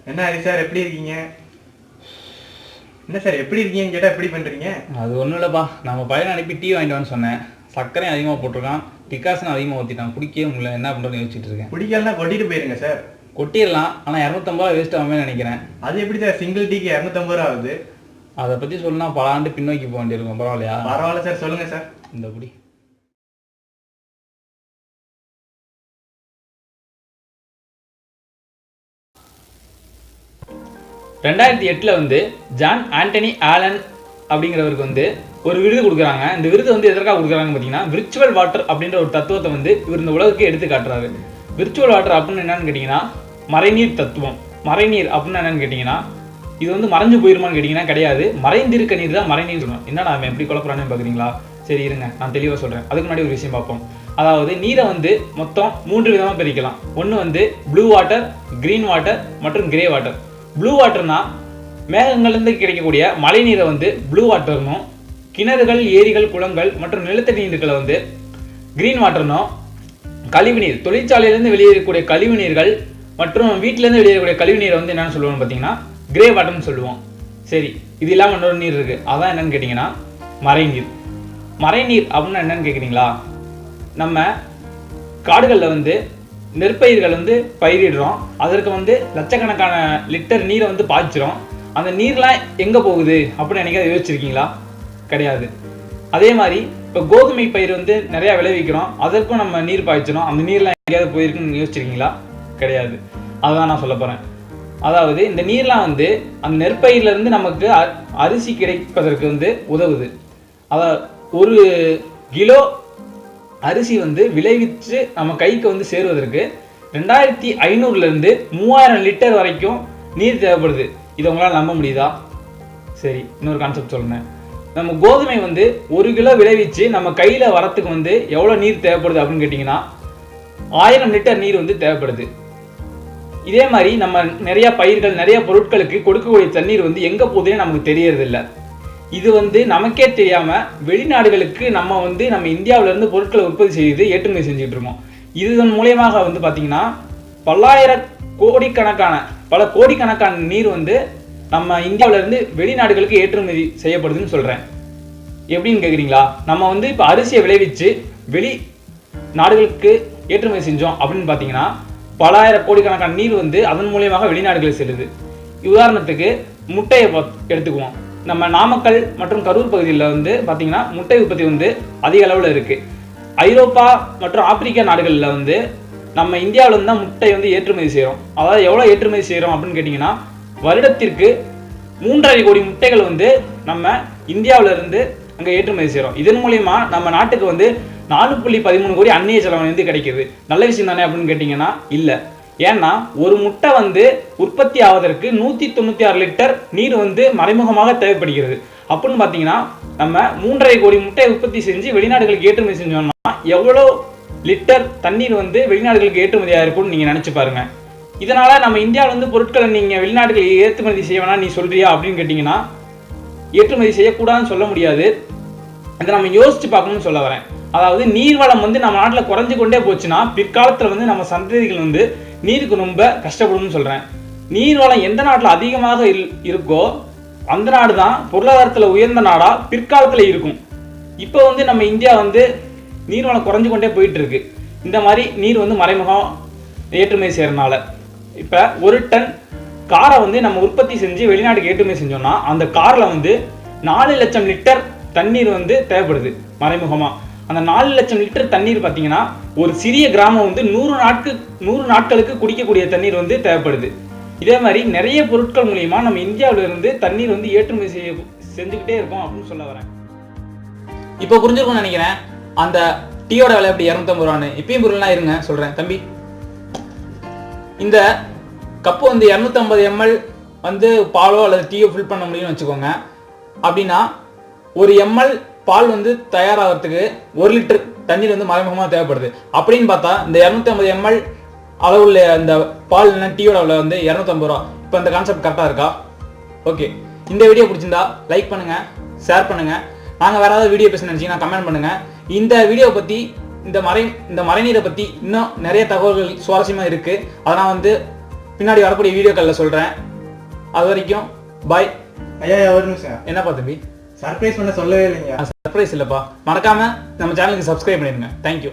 என்ன ஹரி சார் எப்படி இருக்கீங்க? என்ன சார் எப்படி இருக்கீங்கன்னு கேட்டால் எப்படி பண்ணுறீங்க? அது ஒன்றும் இல்லைப்பா, நம்ம பையனை அனுப்பி டீ வாங்கிட்டு வான்னு சொன்னேன். சர்க்கரையும் அதிகமாக போட்டிருக்கான், டிகாசனும் அதிகமாக ஊற்றிட்டான். குடிக்கவே முடியல, என்ன பண்ணுறதுன்னு யோசிச்சுட்டு இருக்கேன். குடிக்கலன்னா கொட்டிட்டு போயிருங்க சார். கொட்டிடலாம், ஆனால் 250 ரூபா வேஸ்ட் ஆகுமே நினைக்கிறேன். அது எப்படி சார் சிங்கிள் டீக்கு 250 ரூபா ஆகுது? அதை பற்றி சொல்லணும்னா பல ஆண்டு பின்னோக்கி போக வேண்டியிருக்கும். பரவாயில்லையா? பரவாயில்ல சார், சொல்லுங்கள் சார். இந்த குடி. 2008 வந்து ஜான் ஆண்டனி ஆலன் அப்படிங்கிறவருக்கு வந்து ஒரு விருது கொடுக்குறாங்க. இந்த விருது வந்து எதற்காக கொடுக்குறாங்க பார்த்தீங்கன்னா, விர்ச்சுவல் வாட்டர் அப்படின்ற ஒரு தத்துவத்தை வந்து இவர் இந்த உலகுக்கு எடுத்து காட்டுறாரு. விர்ச்சுவல் வாட்டர் அப்படின்னு என்னன்னு கேட்டிங்கன்னா மறைநீர் தத்துவம். மறைநீர் அப்படின்னு என்னன்னு கேட்டிங்கன்னா, இது வந்து மறைஞ்சு போயிருமான்னு கேட்டிங்கன்னா கிடையாது, மறைந்திருக்க நீர் தான் மறைநீர் சொல்லணும். என்ன நான் எப்படி குழப்பறானு பார்க்குறீங்களா? சரி இருங்க, நான் தெளிவாக சொல்கிறேன். அதுக்கு முன்னாடி ஒரு விஷயம் பார்ப்போம். அதாவது நீரை வந்து மொத்தம் 3 விதமாக பிரிக்கலாம். ஒன்று வந்து ப்ளூ வாட்டர், க்ரீன் வாட்டர் மற்றும் கிரே வாட்டர். ப்ளூ வாட்டர்னா மேகங்கள்லேருந்து கிடைக்கக்கூடிய மழை நீரை வந்து ப்ளூ வாட்டர்னும், கிணறுகள், ஏரிகள், குளங்கள் மற்றும் நிலத்தடி நீர்களை வந்து க்ரீன் வாட்டர்னும், கழிவுநீர், தொழிற்சாலையிலேருந்து வெளியேறக்கூடிய கழிவு நீர்கள் மற்றும் வீட்டிலேருந்து வெளியேறக்கூடிய கழிவு நீரை வந்து என்னென்னு சொல்லுவோம்னு பார்த்தீங்கன்னா கிரே வாட்டர்னு சொல்லுவோம். சரி, இது இல்லாமல் இன்னொரு நீர் இருக்குது, அதான் என்னென்னு கேட்டிங்கன்னா மறைநீர். மறைநீர் அப்படின்னா என்னென்னு கேட்குறீங்களா? நம்ம காடுகளில் வந்து நெற்பயிர்கள் வந்து பயிரிடுறோம், அதற்கு வந்து லட்சக்கணக்கான லிட்டர் நீரை வந்து பாய்ச்சிரும். அந்த நீர்லாம் எங்கே போகுது அப்படின்னு என்னைக்காவது யோசிச்சிருக்கீங்களா? கிடையாது. அதே மாதிரி இப்போ கோதுமை பயிர் வந்து நிறையா விளைவிக்கிறோம், அதற்கும் நம்ம நீர் பாய்ச்சிரும், அந்த நீர்லாம் எங்கேயாவது போயிருக்குன்னு யோசிச்சிருக்கீங்களா? கிடையாது. அதுதான் நான் சொல்ல போகிறேன். அதாவது இந்த நீர்லாம் வந்து அந்த நெற்பயிர்லேருந்து நமக்கு அரிசி கிடைப்பதற்கு வந்து உதவுது. அதாவது 1 கிலோ அரிசி வந்து விளைவிச்சு நம்ம கைக்கு வந்து சேருவதற்கு 2500 3000 லிட்டர் வரைக்கும் நீர் தேவைப்படுது. இதை உங்களால் நம்ப முடியுதா? சரி, இன்னொரு கான்செப்ட் சொல்லுங்கள். நம்ம கோதுமை வந்து 1 கிலோ விளைவிச்சு நம்ம கையில் வரத்துக்கு வந்து எவ்வளோ நீர் தேவைப்படுது அப்படின்னு கேட்டிங்கன்னா 1000 லிட்டர் நீர் வந்து தேவைப்படுது. இதே மாதிரி நம்ம நிறைய பயிர்கள், நிறைய பொருட்களுக்கு கொடுக்கக்கூடிய தண்ணீர் வந்து எங்கே போகுதுன்னு நமக்கு தெரியறதில்லை. இது வந்து நமக்கே தெரியாமல் வெளிநாடுகளுக்கு நம்ம இந்தியாவிலேருந்து பொருட்களை உற்பத்தி செய்து ஏற்றுமதி செஞ்சுட்டு இருக்கோம். இதன் மூலயமாக வந்து பார்த்திங்கன்னா பல கோடிக்கணக்கான நீர் வந்து நம்ம இந்தியாவிலேருந்து வெளிநாடுகளுக்கு ஏற்றுமதி செய்யப்படுதுன்னு சொல்கிறேன். எப்படின்னு கேட்குறீங்களா? நம்ம வந்து இப்போ அரிசியை விளைவிச்சு வெளி நாடுகளுக்கு ஏற்றுமதி செஞ்சோம் அப்படின்னு பார்த்தீங்கன்னா பல ஆயிரம் கோடிக்கணக்கான நீர் வந்து அதன் மூலியமாக வெளிநாடுகளுக்கு செல்லுது. உதாரணத்துக்கு முட்டையை எடுத்துக்குவோம். நம்ம நாமக்கல் மற்றும் கரூர் பகுதியில் வந்து பார்த்திங்கன்னா முட்டை உற்பத்தி வந்து அதிக அளவில் இருக்குது. ஐரோப்பா மற்றும் ஆப்பிரிக்கா நாடுகளில் வந்து நம்ம இந்தியாவிலேருந்து தான் முட்டை வந்து ஏற்றுமதி செய்கிறோம். அதாவது எவ்வளோ ஏற்றுமதி செய்கிறோம் அப்படின்னு கேட்டிங்கன்னா வருடத்திற்கு 3.5 கோடி முட்டைகள் வந்து நம்ம இந்தியாவிலேருந்து அங்கே ஏற்றுமதி செய்கிறோம். இதன் மூலயமா நம்ம நாட்டுக்கு வந்து 4.13 கோடி அந்நிய செலவு வந்து கிடைக்கிது. நல்ல விஷயம் தானே அப்படின்னு கேட்டிங்கன்னா இல்லை. ஏன்னா ஒரு முட்டை வந்து உற்பத்தி ஆவதற்கு 196 லிட்டர் நீர் வந்து மறைமுகமாக தேவைப்படுகிறது. அப்படின்னு பார்த்தீங்கன்னா நம்ம 3.5 கோடி முட்டை உற்பத்தி செஞ்சு வெளிநாடுகளுக்கு ஏற்றுமதி செஞ்சோம்னா எவ்வளோ லிட்டர் தண்ணீர் வந்து வெளிநாடுகளுக்கு ஏற்றுமதியாக இருக்கும்னு நீங்கள் நினச்சி பாருங்க. இதனால் நம்ம இந்தியாவில் வந்து பொருட்களை நீங்கள் வெளிநாடுகளுக்கு ஏற்றுமதி செய்ய வேணாம் நீ சொல்கிறியா அப்படின்னு கேட்டிங்கன்னா ஏற்றுமதி செய்யக்கூடாதுன்னு சொல்ல முடியாது. இதை நம்ம யோசித்து பார்க்கணும்னு சொல்ல வரேன். அதாவது நீர்வளம் வந்து நம்ம நாட்டில் குறைஞ்சு கொண்டே போச்சுன்னா பிற்காலத்தில் வந்து நம்ம சந்ததிகள் வந்து நீருக்கு ரொம்ப கஷ்டப்படும்னு சொல்கிறேன். நீர்வளம் எந்த நாட்டில் அதிகமாக இருக்கோ அந்த நாடு தான் பொருளாதாரத்தில் உயர்ந்த நாடாக பிற்காலத்தில் இருக்கும். இப்போ வந்து நம்ம இந்தியா வந்து நீர்வளம் குறைஞ்சு கொண்டே போயிட்டு இருக்கு. இந்த மாதிரி நீர் வந்து மறைமுகம் ஏற்றுமதி செய்கிறனால இப்போ 1 டன் காரை வந்து நம்ம உற்பத்தி செஞ்சு வெளிநாட்டுக்கு ஏற்றுமதி செஞ்சோம்னா அந்த காரில் வந்து 4 லட்சம் லிட்டர் தண்ணீர் வந்து தேவைப்படுது மறைமுகமாக. அந்த 4 லட்சம் லிட்டர் தண்ணீர் பார்த்தீங்கன்னா ஒரு சிறிய கிராமம் வந்து 100 நாட்களுக்கு குடிக்கக்கூடிய தண்ணீர் வந்து தேவைப்படுது. இதே மாதிரி நிறைய பொருட்கள் மூலியமா நம்ம இந்தியாவிலிருந்து தண்ணீர் வந்து ஏற்றுமதி செஞ்சுக்கிட்டே இருக்கோம் அப்படின்னு சொல்ல வரேன். இப்போ புரிஞ்சிருக்கும்னு நினைக்கிறேன். அந்த டீயோட விலை எப்படி 250 ரூபான்னு. இப்பயும் பொருள்லாம் இருங்க சொல்கிறேன் தம்பி. இந்த கப்பு வந்து 250 ml வந்து பாலோ அல்லது டீயோ ஃபில் பண்ண முடியும்னு வச்சுக்கோங்க. அப்படின்னா 1 ml பால் வந்து தயாராகிறதுக்கு 1 லிட்டர் தண்ணீர் வந்து மறைமுகமாக தேவைப்படுது. அப்படின்னு பார்த்தா இந்த 250 ml அளவுள்ள அந்த பால் டீயோட விலை வந்து 250 ரூபா. இப்போ இந்த கான்செப்ட் கரெக்டாக இருக்கா? ஓகே, இந்த வீடியோ பிடிச்சிருந்தா லைக் பண்ணுங்கள், ஷேர் பண்ணுங்கள். நாங்கள் வேறு ஏதாவது வீடியோ பேச நினச்சிங்கன்னா கமெண்ட் பண்ணுங்கள். இந்த வீடியோ பற்றி இந்த மறைநீரை பற்றி இன்னும் நிறைய தகவல்கள் சுவாரஸ்யமாக இருக்குது. அதனால் வந்து பின்னாடி வரக்கூடிய வீடியோக்களில் சொல்கிறேன். அது வரைக்கும் பாய். ஐயா ஒரு நிமிஷம். என்னப்பா தம்பி? சர்ப்ரைஸ் பண்ண சொல்லவே இல்லைங்க. சர்ப்ரைஸ் இல்லைப்பா. மறக்காமல் நம்ம சேனலுக்கு சப்ஸ்கிரைப் பண்ணிடுங்க. தேங்க்யூ.